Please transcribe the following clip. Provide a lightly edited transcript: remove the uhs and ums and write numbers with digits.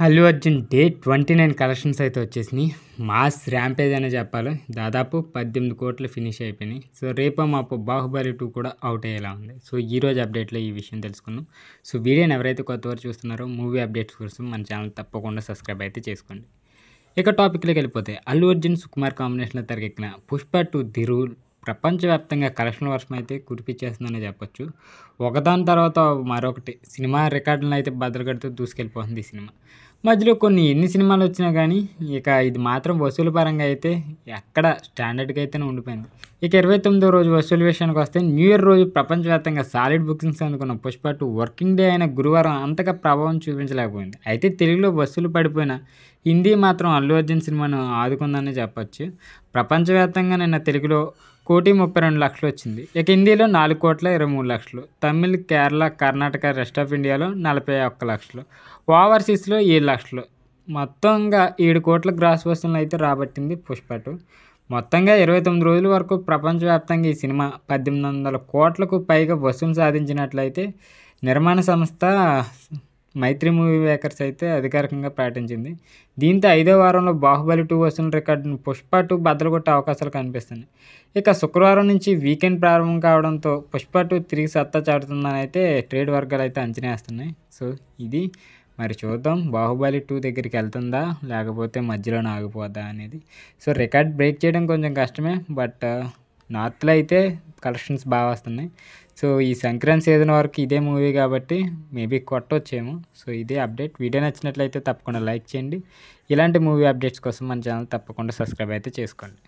Allu Arjun day 29 collections అయితే వచ్చేసినాయి. Mass rampage అనే చెప్పాలి. దాదాపు 18 కోట్లు ఫినిష్ అయిపోయినాయి. సో రేపో మాపో బాహుబలి 2 కూడా అవుట్ అయ్యేలా ఉంది. సో ఈరోజు అప్డేట్లో ఈ విషయం తెలుసుకుందాం. సో వీడియోని ఎవరైతే కొత్తవారు చూస్తున్నారో మూవీ అప్డేట్స్ కోసం మన ఛానల్ తప్పకుండా సబ్స్క్రైబ్ అయితే చేసుకోండి. ఇక టాపిక్లోకి వెళ్ళిపోతే అల్లు అర్జున్ సుకుమార్ కాంబినేషన్లో తెరకెక్కిన పుష్ప 2 ది రూల్ ప్రపంచవ్యాప్తంగా కలెక్షన్ల వర్షం అయితే కురిపించేస్తుందనే చెప్పొచ్చు. ఒకదాని తర్వాత మరొకటి సినిమా రికార్డులను అయితే బద్దలు కడుతూ దూసుకెళ్ళిపోతుంది ఈ సినిమా. మధ్యలో ఎన్ని సినిమాలు వచ్చినా కానీ ఇక ఇది మాత్రం వసూలు పరంగా అయితే ఎక్కడ స్టాండర్డ్గా అయితేనే ఉండిపోయింది. ఇక 29వ రోజు వసూలు విషయానికి వస్తే న్యూ ఇయర్ రోజు ప్రపంచవ్యాప్తంగా సాలిడ్ బుకింగ్స్ అందుకున్న పుష్ప 2 వర్కింగ్ డే అయిన గురువారం అంతగా ప్రభావం చూపించలేకపోయింది. అయితే తెలుగులో వసూలు పడిపోయిన హిందీ మాత్రం అల్లు అర్జున్ సినిమాను ఆదుకుందని చెప్పొచ్చు. ప్రపంచవ్యాప్తంగా నిన్న తెలుగులో 1,32,00,000 వచ్చింది. ఇక హిందీలో 4,23,00,000, తమిళ్, కేరళ, కర్ణాటక, రెస్ట్ ఆఫ్ ఇండియాలో 41,00,000, ఓవర్సీస్లో 7,00,000, మొత్తంగా 7 కోట్ల గ్రాస్ వసూలను అయితే రాబట్టింది పుష్ప 2. మొత్తంగా 29 రోజుల వరకు ప్రపంచవ్యాప్తంగా ఈ సినిమా 1,800 కోట్లకు పైగా వసూలు సాధించినట్లయితే నిర్మాణ సంస్థ మైత్రి మూవీ మేకర్స్ అయితే అధికారికంగా ప్రకటించింది. దీంతో 5వ వారంలో బాహుబలి 2 వసూలు రికార్డును పుష్ప 2 బద్దలు కొట్టే అవకాశాలు కనిపిస్తున్నాయి. ఇక శుక్రవారం నుంచి వీకెండ్ ప్రారంభం కావడంతో పుష్ప 2 తిరిగి సత్తా చాటుతుందని అయితే ట్రేడ్ వర్గాలు అయితే అంచనా వేస్తున్నాయి. సో ఇది మరి చూద్దాం, బాహుబలి 2 దగ్గరికి వెళ్తుందా లేకపోతే మధ్యలోనే ఆగిపోద్దా అనేది. సో రికార్డ్ బ్రేక్ చేయడం కొంచెం కష్టమే, బట్ నార్త్లో అయితే కలెక్షన్స్ బాగా వస్తున్నాయి. సో ఈ సంక్రాంతి సీజన్ వరకు ఇదే మూవీ కాబట్టి మేబీ కొట్టొచ్చేమో. సో ఇదే అప్డేట్. వీడియో నచ్చినట్లయితే తప్పకుండా లైక్ చేయండి. ఇలాంటి మూవీ అప్డేట్స్ కోసం మన ఛానల్ తప్పకుండా సబ్స్క్రైబ్ అయితే చేసుకోండి.